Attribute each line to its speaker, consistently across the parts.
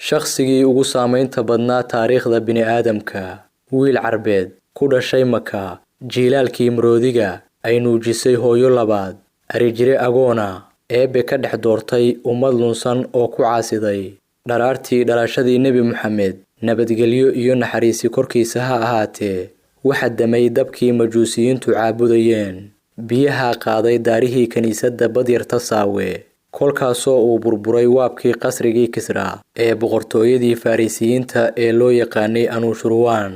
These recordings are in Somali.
Speaker 1: shakhsigii ugu saamaynta badnaa taariikhda bini'aadamka, wiil carbeed ku dhashay Maka, jiilaalkii maroodiga ay nuujisay hooyo labaad, arijire agoona eebbe ka dhex doortay ummad lunsan oo ku caasiday dharaartii dhalashadii nebi Muxamed, nabadgelyo iyo naxariisi korkiisa ha ahaatee. waxa damay dabkii majuusiyiintu caabudayeen, biyaha qaaday daarihii kaniisadda badyarta saawe, kolkaasoo uu burburay waabkii qasrigii Kisra ee boqortooyadii Farisiyiinta ee loo yaqaanay Anushirwan.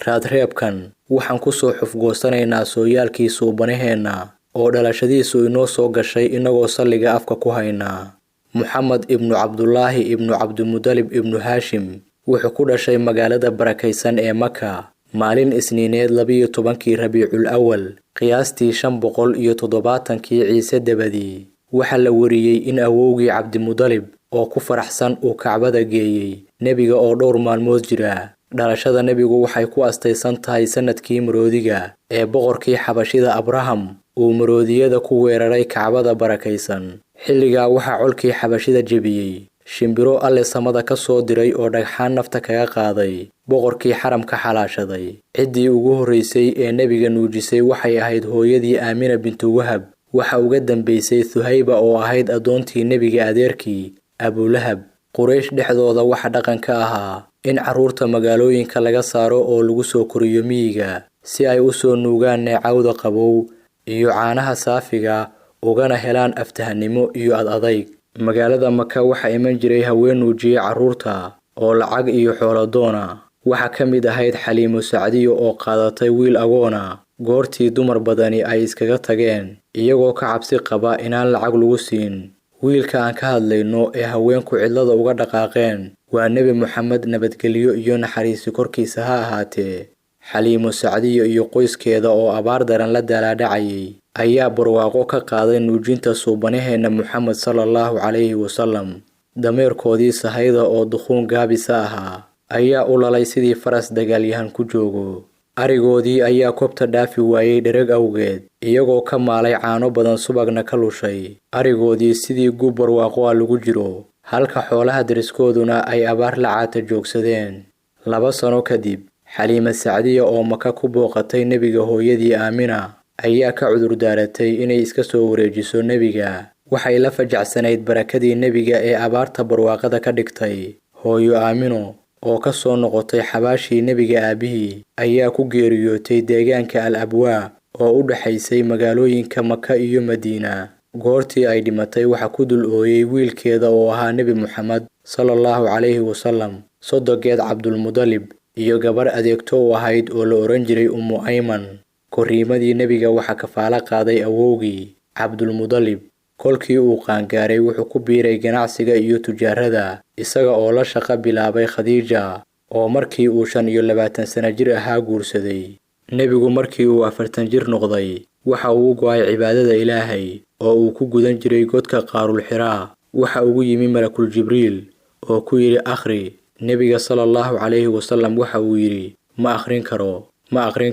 Speaker 1: raadreebkan waxaan ku soo xufgoosanaynaa sooyaalkii suubanaheenna oo dhalashadiisu inoo soo gashay inagoo salliga afka ku haynaa. Muxamed ibnu Cabdullaahi ibnu Cabdimudalib ibnu Haashim wuxuu ku dhashay magaalada barakaysan ee Maka maalin Isniineed 12kii Rabiicul Awal qiyaastii 570kii Ciise dabadii. waxaa la wariyey in awowgii Cabdimudalib oo ku faraxsan uu Kacbada geeyey nebiga oo dhowr maalmood jira. dhalashada nebigu waxay ku astaysan tahay sanadkii maroodiga ee boqorkii Xabashida Abraham uu maroodiyada ku weeraray Kacbada barakaysan. xilligaa waxaa colkii Xabashida jebiyey shimbiro alle samada ka soo diray oo dhagxaan nafta kaga qaaday boqorkii xaramka xalaashaday. ciddii ugu horreysay ee nebiga nuujisay waxay ahayd hooyadii Aamina bintu Wahab. waxa uga dambeysay Thuhayba oo ahayd adoontii nebiga adeerkii Abulahab. Quraysh dhexdooda waxa dhaqan ka ahaa in carruurta magaalooyinka laga saaro oo lagu soo koriyo miyiga si ay u soo nuugaan neecawda qabow iyo caanaha saafiga ugana helaan aftahanimo iyo adayg. magaalada Maka waxa iman jiray haween nuujiye carruurta oo lacag iyo xoolo doona. waxa ka mid ahayd Xaliimo Sacdiyo oo qaadatay wiil agoona goortii dumar badani ay iskaga tageen iyagoo ka cabsi qaba inaan lacag lagu siin. wiilka aan ka hadlayno ee haweenku cidlada uga dhaqaaqeen waa Nebi Muxamed, nabadgelyo iyo naxariisi korkiisa ha ahaatee. Xaliimo Sacdiyo iyo qoyskeeda oo abaar daran la dalaadhacayay ayaa barwaaqo ka qaaday nuujinta suubanaheena Muxamed sallallahu calayhi wasallam. dameerkoodii sahayda oo dukhun gaabisa ahaa ayaa u lalay sidii faras dagaalyahan ku joogo. arigoodii ayaa kobta dhaafi waayay dhereg awgeed iyagoo ka maalay caano badan subagna ka lushay. arigoodii sidii gub barwaaqo lagu jiro halka xoolaha deriskooduna ay abaar la caata joogsadeen. 2 sano kadib Xaliimo Sacdiya oo Maka ku booqatay nebiga hooyadii Aamina ayaa ka cudur daaratay inay iska soo wareejiso nebiga. waxay la fajacsanayd barakadii nebiga ee abaarta barwaaqada ka dhigtay. hooyo Aamino oo ka soo noqotay xabaashii nebiga aabihii ayaa ku geeriyootay deegaanka Al-Abwaa oo u dhaxaysay magaalooyinka Maka iyo Madiina. goortii ay dhimatay waxa ku dul ooyay wiilkeeda oo ahaa Nebi Muxamed sallallahu calayhi wasallam, sodogeed Cabdulmudalib iyo gabar adeegto u ahayd oo la oran jiray Ummu Ayman. koriimadii nebiga waxa kafaala qaaday awowgii Cabdulmudalib. kolkii uu qaangaaray wuxuu ku biiray ganacsiga iyo tujaarada isaga oo la shaqo bilaabay Khadiija oo markii uu 25 sano jir ahaa guursaday. nebigu markii uu 40 jir noqday waxa uu go'ay cibaadada Ilaahay oo uu ku gudan jiray godka Qaarul Xiraa. waxa ugu yimi Malakul Jibriil oo ku yiri akhri. nebiga sallallahu calayhi wasallam waxa uu yiri ma akhrin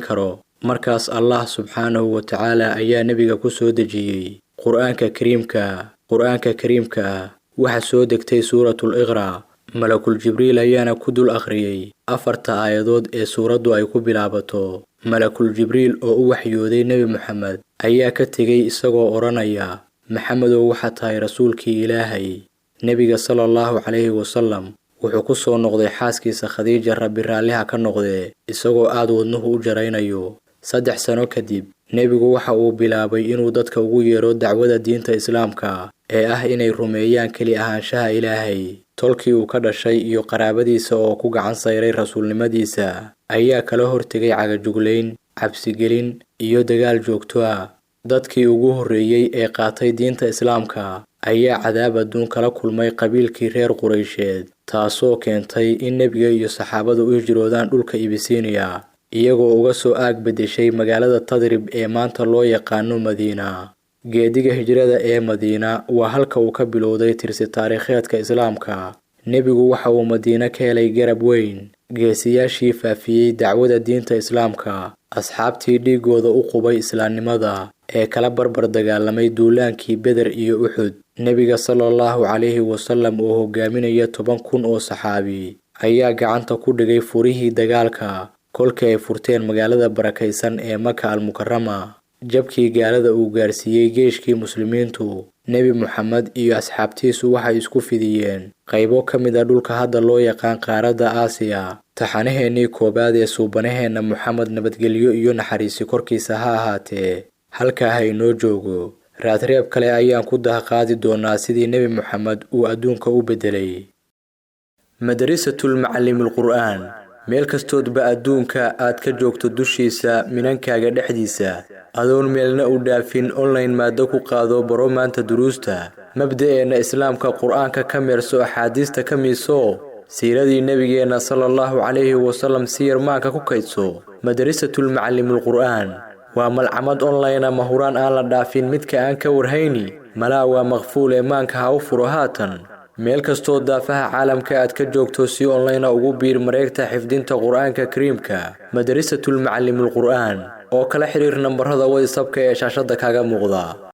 Speaker 1: karo. markaas Allah subxaanahu wa ta'ala ayaa nebiga ku soo dejiyay Qur'aanka Kariimka waxa soo degtay suuratul Iqra. Malakul Jibriil ayaana ku dul akhriyay 4 aayadood ee suuraddu ay ku bilaabato. Malakul Jibriil oo u waxyooday Nebi Muxamed ayaa ka tegay isagoo oranaya Maxamedow waxa tahay rasuulkii Ilaahay. nebiga sallallahu calayhi wasallam wuxuu ku soo noqday xaaskiisa Khadiija Rabbi raalliha ka noqday isagoo aad wadnuhu u jaraynayo. 3 sano kadib nebigu waxa uu bilaabay inuu dadka ugu yeero dacwada diinta Islaamka ee ah inay rumeeyaan keli ahaanshaha Ilaahay. tolkii uu ka dhashay iyo qaraabadiisa oo ku gacan sayray rasuulnimadiisa ayaa kala hortegay cagajuglayn, cabsigelin iyo dagaal joogto ah. dadkii ugu horreeyay ee qaatay diinta Islaamka ayaa cadaab adduun kala kulmay qabiilkii reer Quraysheed, taasoo keentay in nebiga iyo saxaabadu u hijroodaan dhulka Ibisiiniya iyagoo uga soo aag bedeshay magaalada Tadrib ee maanta loo yaqaano Madiina. geediga hijrada ee Madiina waa halka uu ka bilowday tirsi taariikheedka Islaamka. nebigu waxa uu Madiina ka helay garab weyn, geesiyaashii faafiyey dacwada diinta Islaamka, asxaabtii dhiigooda u qubay islaamnimada ee kala barbar dagaalamay duulaankii Beder iyo Uxud. nebiga sallallahu calayhi wasallam oo hogaaminaya 10,000 oo saxaabi ayaa gacanta ku dhigay furihii dagaalka kolkii ay furteen magaalada barakaysan ee Maka al-Mukarrama. jabkii gaalada uu gaarsiiyey geeshkii muslimiintu, Nebi Muxamed iyo asxaabtiisu waxay isku fidiyeen qaybo ka mid ah dhulka hadda loo yaqaan qaaradda Aasiya. taxanaheennii koobaad ee suubanaheena Muxamed nabadgelyo iyo naxariisi korkiisa ha ahaatee halkaa ha inoo joogo. raadreeb kale ayaan ku dahqaadi doonaa sidii Nebi Muxamed uu adduunka u bedelay. madrasatul macallimul qur'aan, meel kastoodba adduunka aad ka joogto dushiisa minankaaga dhexdiisa, adoon meelna u dhaafin online maado ku qaado baro maanta duruusta. mabda'eena islaamka qur'aanka ka meerso axaadiista ka miiso, siiradii nebigeena sallallahu calayhi wasallam si yarmaanka ku kaydso. madrasatul macallimul qur'aan waa malcamad online ama huraan aan la dhaafin midka aan ka warhayni, malaa waa maqfuul ee maanka ha u furo haatan. meel kastoo daafaha caalamka aad ka joogto si online ugu biir mareegta xifdinta qur'aanka kariimka madrasatul macallimul qur'aan oo kala xiriir nambarada WhatsApp-ka ee shaashada kaaga muuqda.